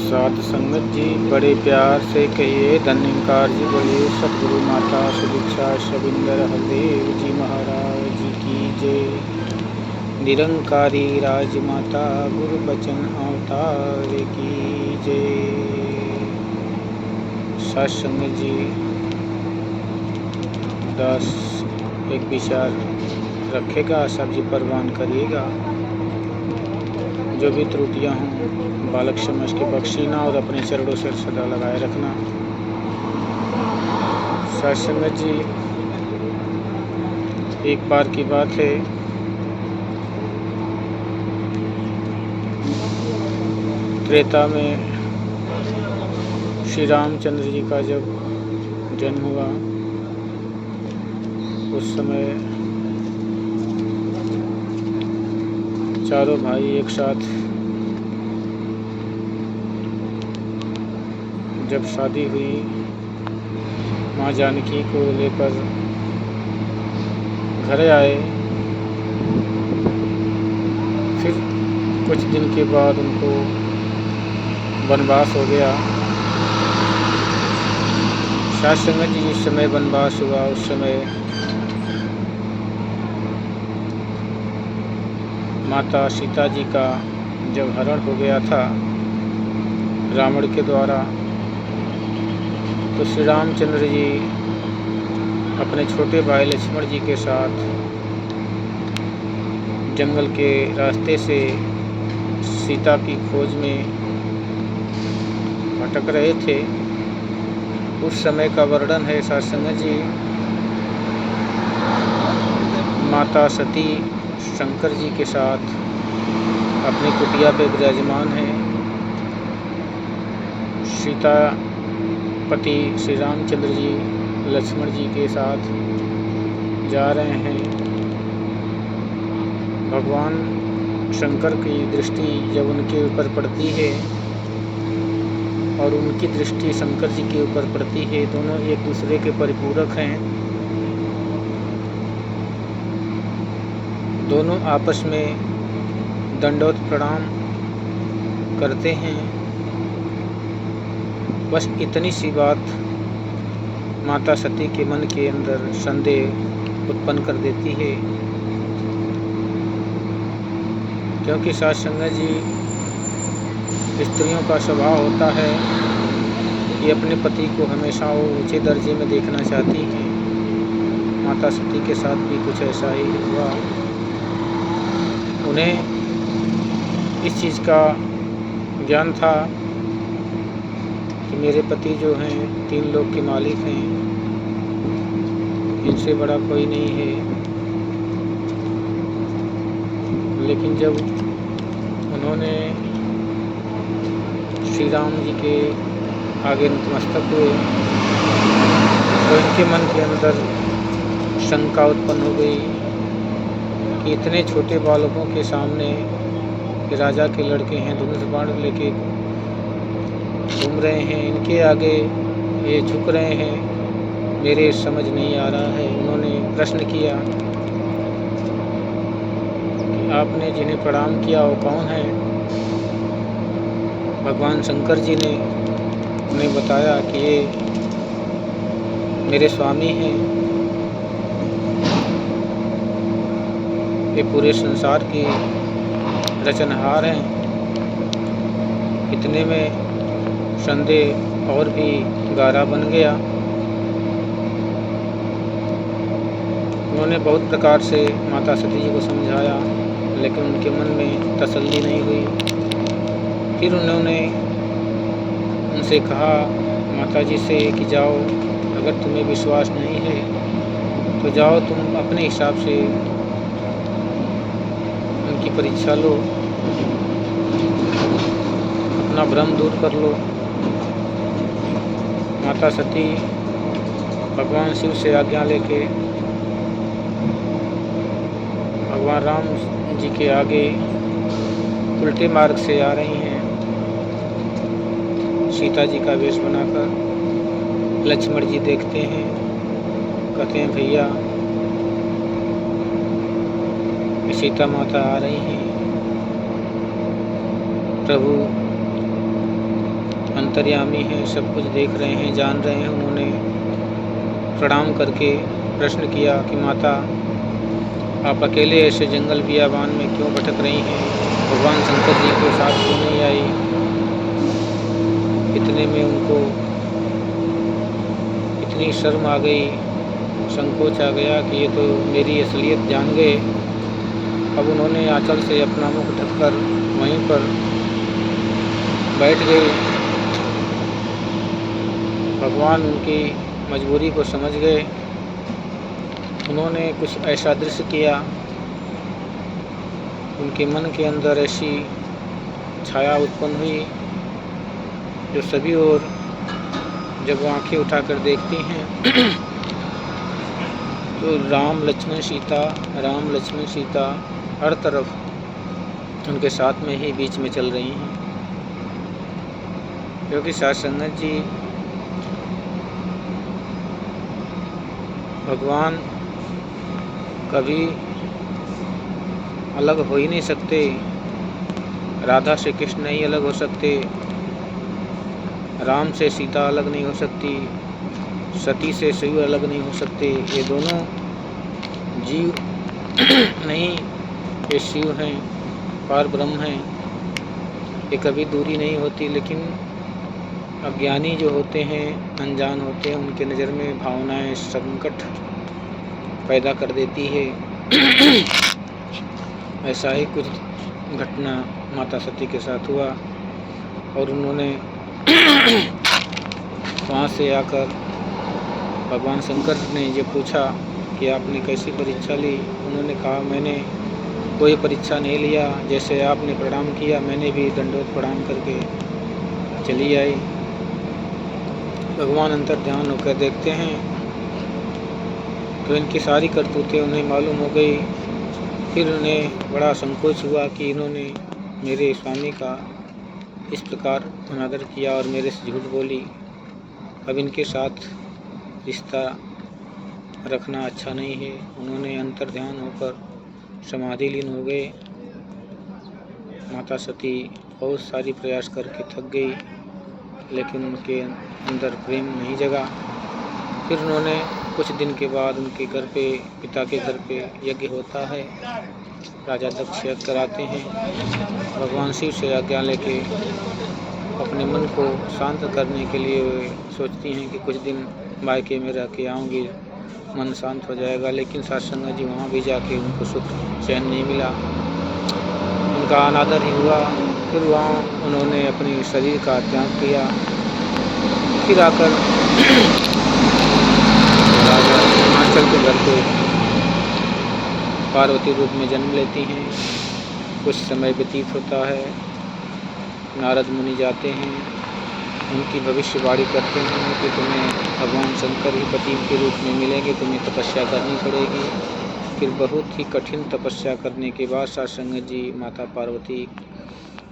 साध संगत जी बड़े प्यार से कहिए, धन्यकार जी बोले सतगुरु माता सुदीक्षा शबिंदर हरदेव जी महाराज जी की जय। निरंकारी राजमाता गुरु बचन अवतार की जय। साध संगत जी दास एक विचार रखेगा, सब जी परवान करिएगा। जो भी त्रुटियां हों बालक समझ के बख्शीना और अपने चरणों से सदा लगाए रखना। साध संगत जी एक बार की बात है, त्रेता में श्री रामचंद्र जी का जब जन्म हुआ, उस समय चारों भाई एक साथ जब शादी हुई, माँ जानकी को लेकर घर आए। फिर कुछ दिन के बाद उनको वनवास हो गया। साध संगत जी जिस समय वनवास हुआ उस समय माता सीता जी का जब हरण हो गया था रावण के द्वारा, तो श्री रामचंद्र जी अपने छोटे भाई लक्ष्मण जी के साथ जंगल के रास्ते से सीता की खोज में भटक रहे थे। उस समय का वर्णन है साध संगत जी। माता सती शंकर जी के साथ अपनी कुटिया पे विराजमान है। सीता पति श्री रामचंद्र जी लक्ष्मण जी के साथ जा रहे हैं। भगवान शंकर की दृष्टि जब उनके ऊपर पड़ती है और उनकी दृष्टि शंकर जी के ऊपर पड़ती है, दोनों एक दूसरे के परिपूरक हैं। दोनों आपस में दंडवत प्रणाम करते हैं। बस इतनी सी बात माता सती के मन के अंदर संदेह उत्पन्न कर देती है, क्योंकि साध संगत जी स्त्रियों का स्वभाव होता है कि अपने पति को हमेशा वो ऊंचे दर्जे में देखना चाहती हैं। माता सती के साथ भी कुछ ऐसा ही हुआ। उन्हें इस चीज़ का ज्ञान था कि मेरे पति जो हैं 3 लोक के मालिक हैं, इनसे बड़ा कोई नहीं है। लेकिन जब उन्होंने श्री राम जी के आगे नतमस्तक हुए तो इनके मन के अंदर शंका उत्पन्न हो गई कि इतने छोटे बालकों के सामने राजा के लड़के हैं, धनुष बाण लेके घूम रहे हैं, इनके आगे ये झुक रहे हैं, मेरे समझ नहीं आ रहा है। उन्होंने प्रश्न किया कि आपने जिन्हें प्रणाम किया वो कौन है? भगवान शंकर जी ने उन्हें बताया कि ये मेरे स्वामी हैं, ये पूरे संसार की रचनहार हैं। इतने में संदेह और भी गाढ़ा बन गया। उन्होंने बहुत प्रकार से माता सती जी को समझाया, लेकिन उनके मन में तसल्ली नहीं हुई। फिर उन्होंने उनसे कहा माता जी से कि जाओ, अगर तुम्हें विश्वास नहीं है तो जाओ तुम अपने हिसाब से उनकी परीक्षा लो, अपना भ्रम दूर कर लो। माता सती भगवान शिव से आज्ञा लेके भगवान राम जी के आगे उल्टे मार्ग से आ रही हैं, सीता जी का वेश बनाकर। लक्ष्मण जी देखते हैं, कहते हैं भैया सीता माता आ रही हैं। प्रभु अंतर्यामी हैं, सब कुछ देख रहे हैं, जान रहे हैं। उन्होंने प्रणाम करके प्रश्न किया कि माता, आप अकेले ऐसे जंगल बियाबान में क्यों भटक रही हैं? भगवान शंकर जी के साथ क्यों नहीं आई? इतने में उनको इतनी शर्म आ गई, संकोच आ गया कि ये तो मेरी असलियत जान गए। अब उन्होंने आंचल से अपना मुख ढककर वहीं पर बैठ गई। भगवान उनकी मजबूरी को समझ गए। उन्होंने कुछ ऐसा दृश्य किया, उनके मन के अंदर ऐसी छाया उत्पन्न हुई जो सभी ओर जब वो आंखें उठाकर देखती हैं तो राम लक्ष्मण सीता हर तरफ उनके साथ में ही बीच में चल रही हैं। क्योंकि साथ संगत जी, भगवान कभी अलग हो ही नहीं सकते। राधा से कृष्ण नहीं अलग हो सकते, राम से सीता अलग नहीं हो सकती, सती से शिव अलग नहीं हो सकते। ये दोनों जीव नहीं, ये शिव हैं, पार ब्रह्म हैं। ये कभी दूरी नहीं होती। लेकिन अज्ञानी जो होते हैं, अनजान होते हैं, उनके नज़र में भावनाएं संकट पैदा कर देती है। ऐसा ही कुछ घटना माता सती के साथ हुआ और उन्होंने वहाँ से आकर भगवान शंकर ने ये पूछा कि आपने कैसी परीक्षा ली? उन्होंने कहा, मैंने कोई परीक्षा नहीं लिया, जैसे आपने प्रणाम किया मैंने भी दंडवत प्रणाम करके चली आई। भगवान अंतर ध्यान होकर देखते हैं तो इनकी सारी करतूतें उन्हें मालूम हो गई। फिर उन्हें बड़ा संकोच हुआ कि इन्होंने मेरे स्वामी का इस प्रकार अनादर किया और मेरे से झूठ बोली। अब इनके साथ रिश्ता रखना अच्छा नहीं है। उन्होंने अंतर ध्यान होकर समाधि लीन हो गए। माता सती बहुत सारी प्रयास करके थक गई, लेकिन उनके अंदर प्रेम नहीं जगा। फिर उन्होंने कुछ दिन के बाद उनके घर पे, पिता के घर पे यज्ञ होता है। राजा दक्ष यज्ञ कराते हैं। भगवान शिव से आज्ञा लेके अपने मन को शांत करने के लिए वे सोचती हैं कि कुछ दिन मायके में रह के आऊँगी, मन शांत हो जाएगा। लेकिन सत्संग जी वहाँ भी जाके उनको सुख चैन नहीं मिला, उनका अनादर ही हुआ। फिर वहाँ उन्होंने अपने शरीर का त्याग किया। फिर आकर राजा हिमाचल के घर पे पार्वती रूप में जन्म लेती हैं। कुछ समय व्यतीत होता है, नारद मुनि जाते हैं, उनकी भविष्यवाणी करते हैं कि तुम्हें भगवान शंकर ही पति के रूप में मिलेंगे, तुम्हें तपस्या करनी पड़ेगी। फिर बहुत ही कठिन तपस्या करने के बाद सत्संग जी माता पार्वती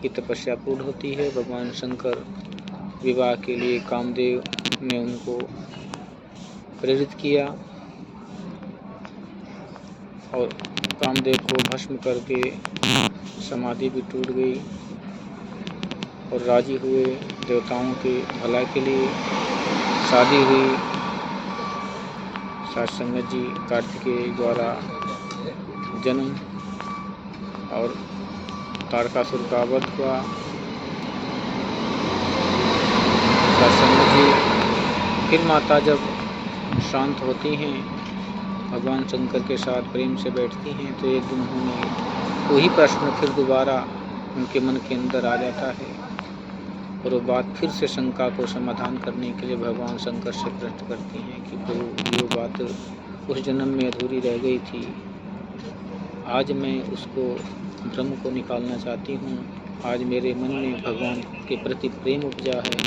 की तपस्या पूर्ण होती है। भगवान शंकर विवाह के लिए कामदेव ने उनको प्रेरित किया और कामदेव को भस्म करके समाधि भी टूट गई और राजी हुए। देवताओं के भला के लिए शादी हुई। सत्संग जी कार्तिकेय द्वारा जन्म और तारकासुर का वध हुआ। सत्संग जी फिर माता जब शांत होती हैं, भगवान शंकर के साथ प्रेम से बैठती हैं, तो एक दिन उन्होंने वही प्रश्न फिर दोबारा उनके मन के अंदर आ जाता है और वो बात फिर से शंका को समाधान करने के लिए भगवान शंकर से प्रश्न करती हैं कि प्रभु, जो बात उस जन्म में अधूरी रह गई थी, आज मैं उसको ब्रह्म को निकालना चाहती हूँ। आज मेरे मन में भगवान के प्रति प्रेम उपजा है।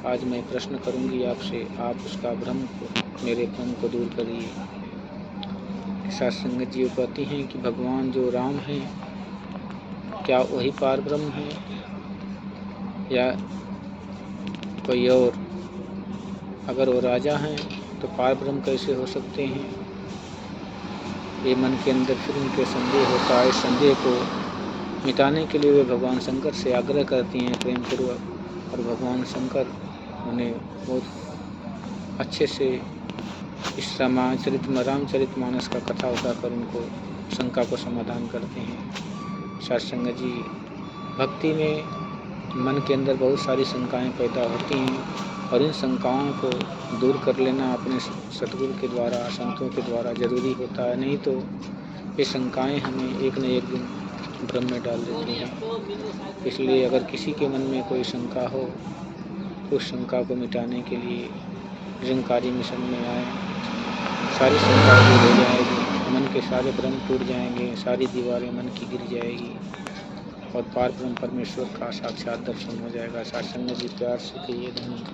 आज मैं प्रश्न करूँगी आपसे, आप उसका भ्रम को, मेरे भ्रम को दूर करिए। सत्संग जी कहती हैं कि भगवान जो राम हैं, क्या वही पार ब्रह्म है या कोई और? अगर वो राजा हैं तो पार ब्रह्म कैसे हो सकते हैं? ये मन के अंदर फिर उनके संदेह होता है। संदेह को मिटाने के लिए वे भगवान शंकर से आग्रह करती हैं प्रेम पूर्वक और भगवान शंकर उन्हें बहुत अच्छे से इस रामचरितमानस का कथा उठाकर उनको शंका को समाधान करते हैं। सत्संग जी, भक्ति में मन के अंदर बहुत सारी शंकाएं पैदा होती हैं और इन शंकाओं को दूर कर लेना अपने सतगुरु के द्वारा, संतों के द्वारा जरूरी होता है। नहीं तो ये शंकाएं हमें एक न एक दिन भ्रम में डाल देती हैं। इसलिए अगर किसी के मन में कोई शंका हो तो उस शंका को मिटाने के लिए निरंकारी मिशन में आए। सारी शंका दूर हो जाएगी, मन के सारे भ्रम टूट जाएंगे, सारी दीवारें मन की गिर जाएगी और पार ब्रह्म परमेश्वर का साक्षात दर्शन हो जाएगा। सत्संग जी प्यार से कहिए धन्यवाद।